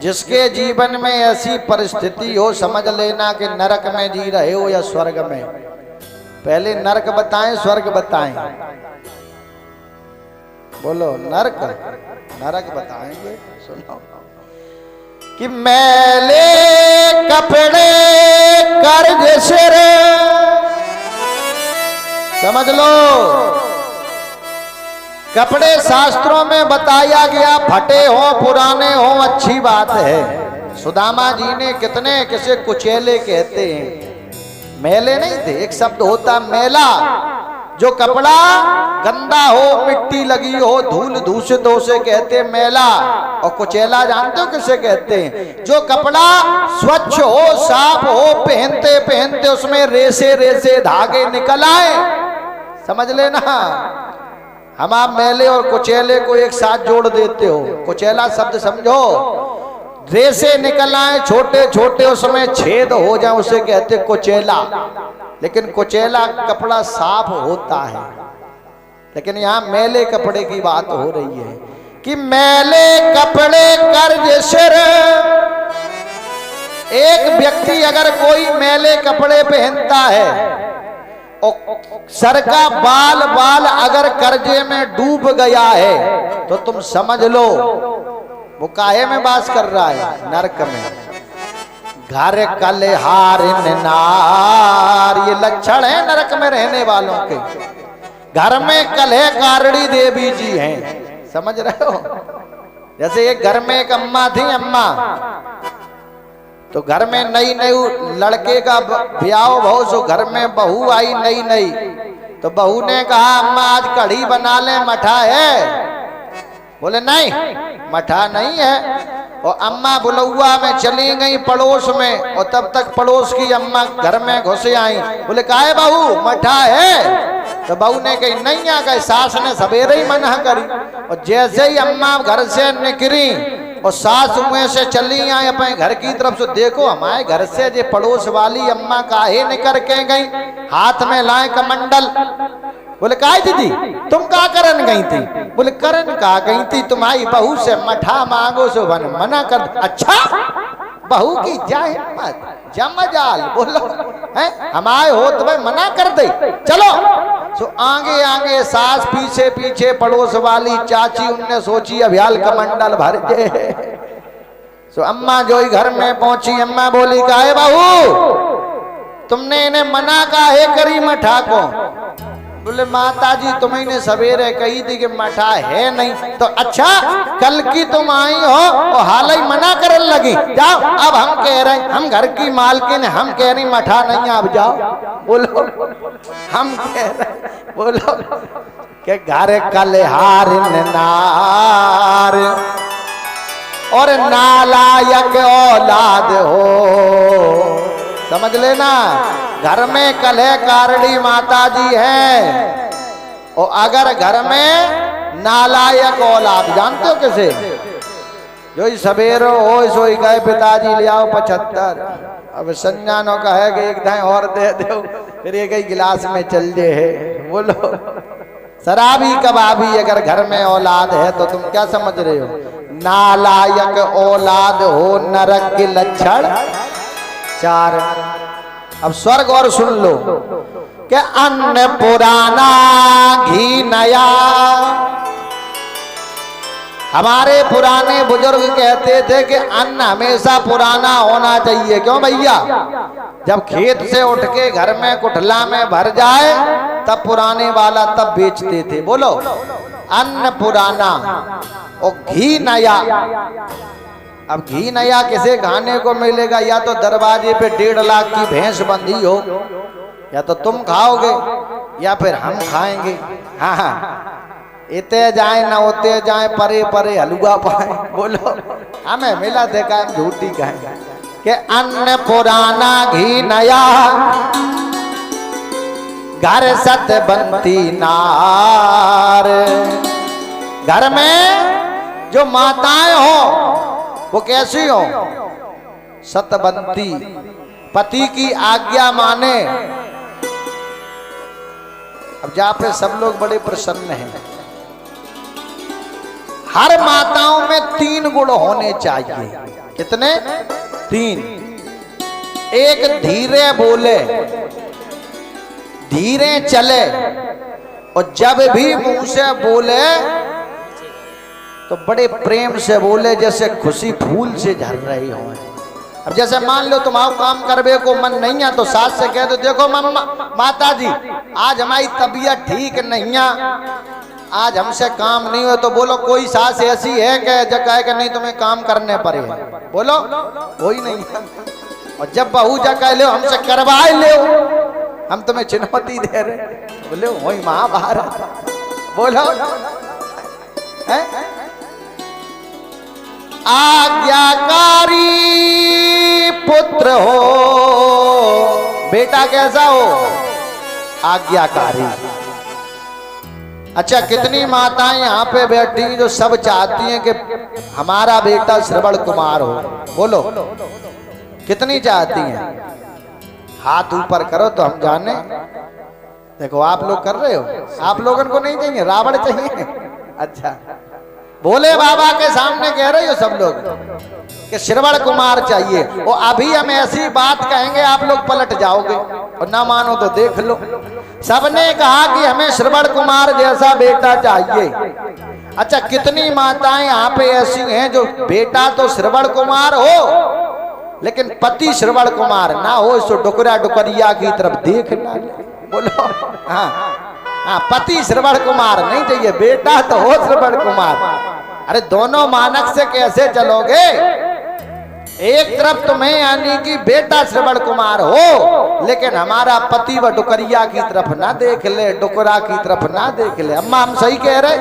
जिसके जीवन में ऐसी परिस्थिति हो समझ लेना कि नरक में जी रहे हो या स्वर्ग में। पहले नरक बताएं स्वर्ग बताएं? बोलो नरक नरक बताएंगे। सुनो कि मैले कपड़े कर्ज सिर, समझ लो कपड़े शास्त्रों में बताया गया फटे हो पुराने हो अच्छी बात है। सुदामा जी ने कितने किसे कुचेले कहते हैं, मैले नहीं थे। एक शब्द होता मेला, जो कपड़ा गंदा हो मिट्टी लगी हो धूल दूषित हो से कहते मेला। और कुचेला जानते हो किसे कहते हैं? जो कपड़ा स्वच्छ हो साफ हो पहनते पहनते उसमें रेसे रेसे धागे निकल आए, समझ लेना। हम आप मेले और कुचेले को एक साथ जोड़ देते हो। कुचेला शब्द समझो, रेसे निकल आए छोटे छोटे उसमें छेद हो जाए उसे कहते कुचेला। लेकिन कुचेला कपड़ा साफ होता है। लेकिन यहाँ मैले कपड़े की बात हो रही है कि मैले कपड़े कर्ज सिर। एक व्यक्ति अगर कोई मैले कपड़े पहनता है और सर का बाल बाल अगर कर्जे में डूब गया है तो तुम समझ लो वो काहे में वास कर रहा है? नरक में। घर कलहार नार, ये लक्षण है नरक में रहने वालों के। घर में कलह कारणी देवी जी हैं, समझ रहे हो? जैसे एक घर में एक अम्मा थी, अम्मा तो घर में नई नई लड़के का ब्याह भाव, सो घर में बहू आई नई नई तो बहू ने कहा अम्मा आज कढ़ी बना ले, मठा है? बोले नहीं मठा नहीं है। और अम्मा बुलौआ में चली गई पड़ोस में, और तब तक पड़ोस की अम्मा घर में घुसे आई। बोले काहे बहू मठा है? तो बहू ने कही नहीं आ गए, सास ने सवेरे ही मना करी। और जैसे ही अम्मा घर से निकली और सास मुँह से चली आई अपने घर की तरफ से, देखो हमारे घर से जो पड़ोस वाली अम्मा काहे निकल के गई, हाथ में लाए कमंडल। बोले काहे दीदी तुम का करन गई थी? बोले करन का गई थी, तुम्हारी बहू से मठा मांगो सो मना कर। अच्छा बहू की जा हिम्मत जमजाल, बोलो हैं हमारे हो तो भाई मना कर दे, चलो। सो आगे आगे सास पीछे पीछे पड़ोस वाली चाची, उनने सोची अभियाल कमंडल भर दे। सो अम्मा जो ही घर में पहुंची, अम्मा बोली काहे बहू तुमने इन्हें मना काहे करी मठा को? बोले माता जी तुम्हें ने सवेरे कही थी कि मठा है नहीं। तो अच्छा कल की तुम आई हो और हाल ही मना करने लगी, जाओ अब हम कह रहे हैं, हम घर की मालकिन हम कह रही मठा नहीं, आप जाओ। बोलो हम कह रहे, बोलो कि घर कलहार नार और नालायक औलाद हो, समझ लेना। घर में कलह कारणी माता जी है, और अगर घर में नालायक औलाद, जानते हो किसे? जो ही सवेरो हो सोई गए पिताजी ले आओ 75, अब संजानो का है कि एक धाय और दे दो, फिर एक ही गिलास में चल जे है। बोलो शराबी कबाबी अगर घर में औलाद है तो तुम क्या समझ रहे हो? नालायक औलाद हो नरक के लक्षण 4। अब स्वर्ग और सुन लो कि अन्न पुराना घी नया। हमारे पुराने बुजुर्ग कहते थे कि अन्न हमेशा पुराना होना चाहिए। क्यों भैया? जब खेत से उठ के घर में कुठला में भर जाए तब पुराने वाला तब बेचते थे। बोलो अन्न पुराना और घी नया। अब घी नया किसे खाने को मिलेगा? या तो दरवाजे पे 1.5 लाख की भैंस बंधी हो, या तो तुम खाओगे या फिर हम खाएंगे। हाँ हाँ इते जाए न होते जाए, परे परे हलुआ पाए। बोलो हमें मिला देखा हम झूठी कहेंगे कि अन्न पुराना घी नया, घर सत बनती नार। घर में जो माताएं हो वो कैसी हो? सतबंती, पति की आज्ञा माने। अब जहां पे सब लोग बड़े प्रसन्न हैं, हर माताओं में 3 गुण होने चाहिए। कितने? 3। एक धीरे बोले, धीरे चले, और जब भी मुंह से बोले तो बड़े प्रेम से बोले जैसे खुशी फूल से झर रही हो। अब जैसे मान लो तुम्हारा काम करवे को मन नहीं है तो सास से कह दो देखो मम्मा माता जी आज हमारी तबीयत ठीक नहीं है, आज हमसे काम नहीं हो। तो बोलो कोई सास ऐसी है कि जो कहे कि नहीं तुम्हें काम करने पड़े? बोलो कोई नहीं है। और जब बहू जा कह लो हमसे करवाए लो, हम तुम्हें चुनौती दे रहे, बोले वही महाभारत। बोलो है? आज्ञाकारी पुत्र हो, बेटा कैसा हो? आज्ञाकारी। अच्छा कितनी माताएं यहाँ पे बैठी जो सब चाहती हैं कि हमारा बेटा श्रवण कुमार हो? बोलो कितनी चाहती हैं? हाथ ऊपर करो तो हम जाने। देखो आप लोग कर रहे हो, आप लोगों को नहीं चाहिए, रावण चाहिए। अच्छा भोले बाबा के सामने कह रहे हो सब लोग कि श्रवण कुमार चाहिए। और अभी हम ऐसी बात कहेंगे आप लोग पलट जाओगे, और ना मानो तो देख लो। सबने कहा कि हमें श्रवण कुमार जैसा बेटा चाहिए। अच्छा कितनी माताएं यहाँ पे ऐसी हैं जो बेटा तो श्रवण कुमार हो लेकिन पति श्रवण कुमार ना हो, इसको डुकरा डुकरिया की तरफ देखना। बोलो हाँ हाँ पति श्रवण कुमार नहीं चाहिए, बेटा तो हो श्रवण कुमार। अरे दोनों मानक से कैसे चलोगे? एक तरफ तुम्हें यानी कि बेटा श्रवण कुमार हो, लेकिन हमारा पति व डुकरिया की तरफ ना देख ले, डुकरा की तरफ ना देख ले। अम्मा हम सही कह रहे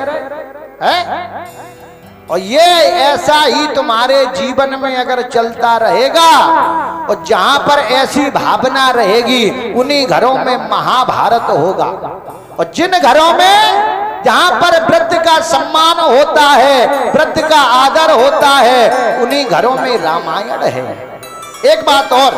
हैं? और ये ऐसा ही तुम्हारे जीवन में अगर चलता रहेगा, और जहां पर ऐसी भावना रहेगी उन्हीं घरों में महाभारत होगा। और जिन घरों में जहां पर वृद्ध का सम्मान होता है, वृद्ध का आदर होता है, उन्हीं घरों में रामायण है। एक बात और,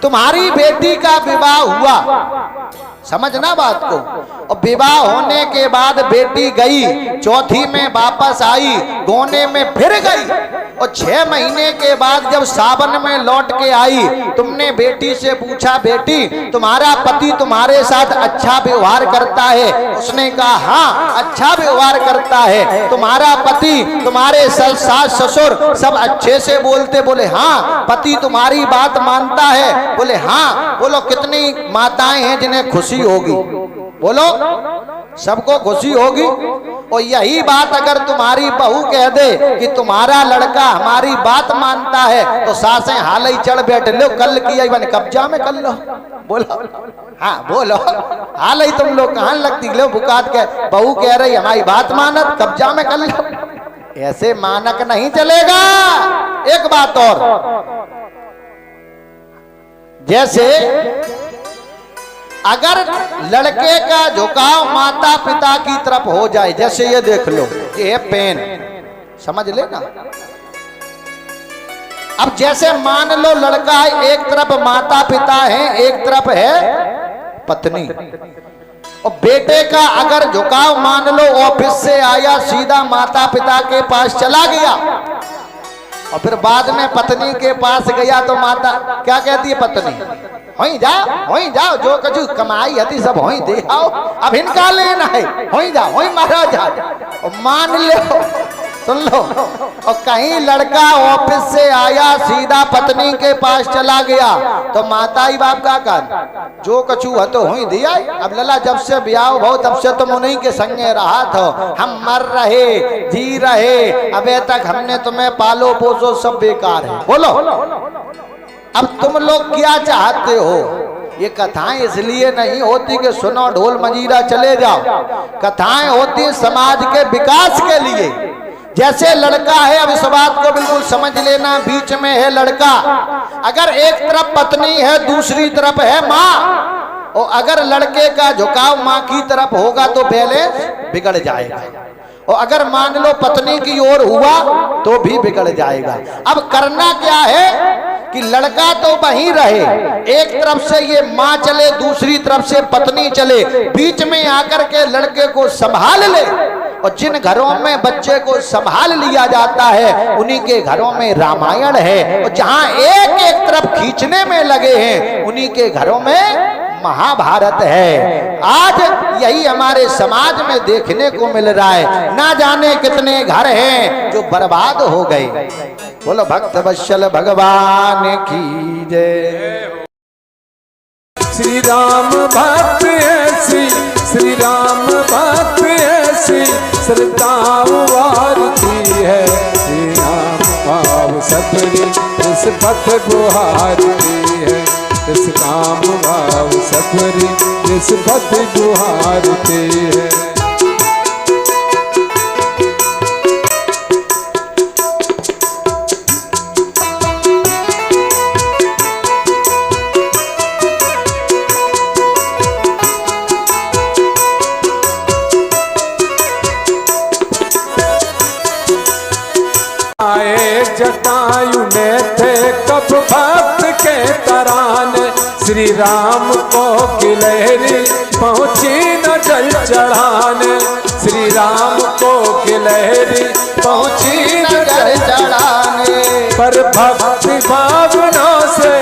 तुम्हारी बेटी का विवाह हुआ, समझना बात को, और विवाह होने के बाद बेटी गई, चौथी में वापस आई, गोने में फिर गई, और 6 महीने के बाद जब सावन में लौट के आई, तुमने बेटी से पूछा बेटी तुम्हारा पति तुम्हारे साथ अच्छा व्यवहार करता है? उसने कहा हाँ अच्छा व्यवहार करता है। तुम्हारा पति तुम्हारे सास ससुर सब अच्छे से बोलते? बोले हाँ। पति तुम्हारी बात मानता है? बोले हाँ। बोलो कितनी माताएं हैं जिन्हें खुशी होगी? बोलो सबको खुशी होगी। और यही बात अगर तुम्हारी बहू कह दे कि तुम्हारा लड़का हमारी बात मानता है, तो सासें हाल ही चढ़ बैठ लो, कल किया बन कब्जा में कर लो। बोलो हाँ बोलो, हाल ही तुम लोग कहां लगती लो बुकात के, बहू कह रही हमारी बात मानत, कब्जा में कर लो। ऐसे मानक नहीं चलेगा। एक बात और, जैसे अगर लड़के का झुकाव माता पिता की तरफ हो जाए, जैसे ये देख लो ये पेन, समझ लेना। अब जैसे मान लो लड़का एक तरफ माता पिता है, एक तरफ है पत्नी, और बेटे का अगर झुकाव मान लो ऑफिस से आया सीधा माता पिता के पास चला गया, और फिर बाद में पत्नी के पास गया तो माता क्या कहती है? पत्नी होई जाओ जो कछु कमाई हती सब होई दे आओ, अब इनका लेना है, होई जाओ होई महाराज जाओ। मान लो, सुन लो, और कहीं लड़का ऑफिस से आया सीधा पत्नी के पास चला गया, तो माता ही बाप का कर जो कछु है तो होई दिया। अब लला जब से ब्याह हो तब से तुम उन्हीं के संगे रहा था, हम मर रहे जी रहे, अबे तक हमने तुम्हें पालो पोसो सब बेकार है। बोलो अब तुम लोग क्या चाहते हो? ये कथाएं इसलिए नहीं होती कि सुनो ढोल मंजीरा चले जाओ, कथाएं होती समाज के विकास के लिए। जैसे लड़का है, अब इस बात को बिल्कुल समझ लेना, बीच में है लड़का, अगर एक तरफ पत्नी है दूसरी तरफ है माँ, और अगर लड़के का झुकाव माँ की तरफ होगा तो बैलेंस बिगड़ जाएगा, और अगर मान लो पत्नी की ओर हुआ तो भी बिगड़ जाएगा। अब करना क्या है कि लड़का तो वहीं रहे, एक तरफ से ये माँ चले दूसरी तरफ से पत्नी चले, बीच में आकर के लड़के को संभाल ले। और जिन घरों में बच्चे को संभाल लिया जाता है उन्हीं के घरों में रामायण है, और जहां एक एक तरफ खींचने में लगे हैं उन्हीं के घरों में महाभारत है। आज यही हमारे समाज में देखने को मिल रहा है। ना जाने कितने घर हैं जो बर्बाद हो गए। बोलो भक्त वत्सल भगवान की जय। श्री राम भक्त ऐसी, श्री राम भक्त ऐसी श्रद्धा उबारती है। श्री राम भाव सबरी इस पथ गुहारती है, इस काम भाव सबरी इस पथ गुहारती है। जटायु ने थे कब भक्त के तराने, श्री राम को गिलहरी पहुँची न जल चढ़ाने। श्री राम को गिलहरी पहुँची न जल चढ़ाने। पर भक्ति भावना से,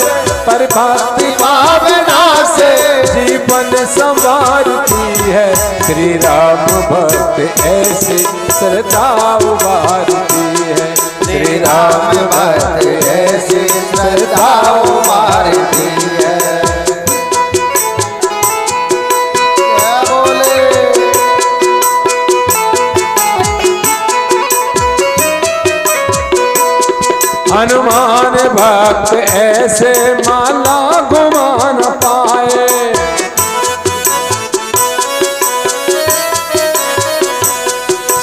पर भक्ति भावना से जीवन संवारती है। श्री राम भक्त ऐसी श्रद्धा उबारती है। श्री राम भक्त ऐसी श्रद्धा उबारती है। क्या बोले? हनुमान भक्त ऐसे माला घुमा न पाए।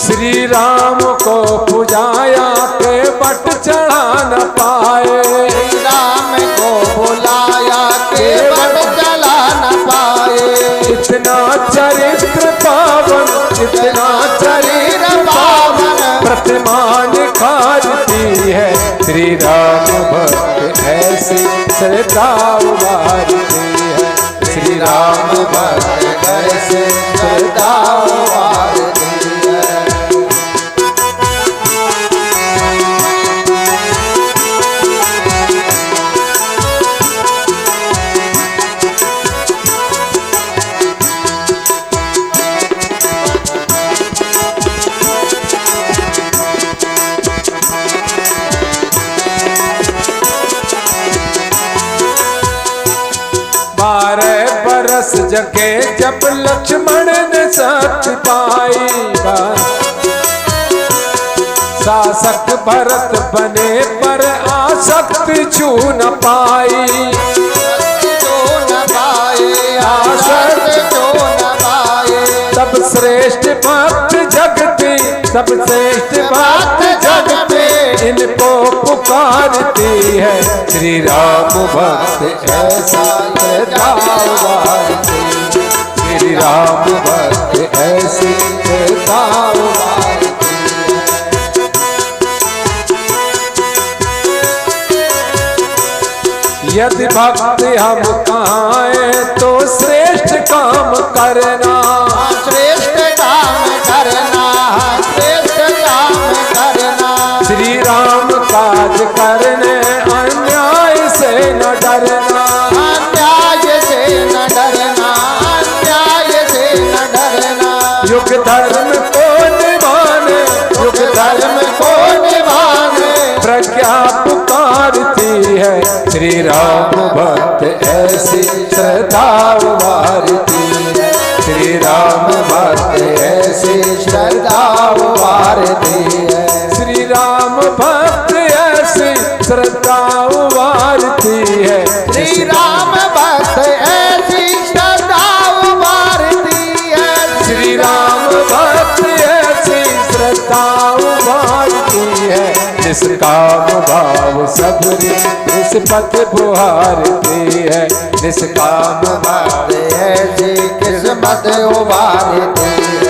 श्री राम को पुजाया के बट चढ़ा न पाए। श्री राम को बुलाया के बट चला न पाए। इतना चरित्र पावन, इतना चरित्र पावन, प्रतिमा निखारती है। श्री राम भक्त ऐसी श्रद्धा उभारती है। श्री राम भक्त ऐसे श्रद्धा उभारती है। बरस जगे जब लक्ष्मण ने सत्य पाई। शासक भरत बने पर आसक्त छू न पाई। आसक्त छू न पाए। तब श्रेष्ठ भक्त जगती, तब श्रेष्ठ भक्त जगती इनको पुकारती है। श्री राम भक्त ऐसा श्रद्धा उभारती है। श्री राम भक्त ऐसी श्रद्धा उभारती है। यदि भक्त हम कहाए तो श्रेष्ठ काम करना। श्रेष्ठ काम करना, श्रेष्ठ काम करना। श्री राम काज करने अन्याय से न डरना। अन्याय से न डरना, अन्याय से न डरना। युग धर्म को निभाने, युग धर्म को निभाने प्रज्ञा पुकारती है। श्री राम भक्त ऐसी श्रद्धा उभारती है। श्री राम भक्त ऐसी श्रद्धा उभारती है। श्री राम भक्त ऐसी श्रद्धा उभारती है। श्री राम भक्त ऐसी श्रद्धा उभारती है। श्री राम भक्त ऐसी श्रद्धा उभारती है। निष्काम भाव सबरी किस्मत बुहारती है। निष्काम भाव ऐसी किस्मत उभारती है।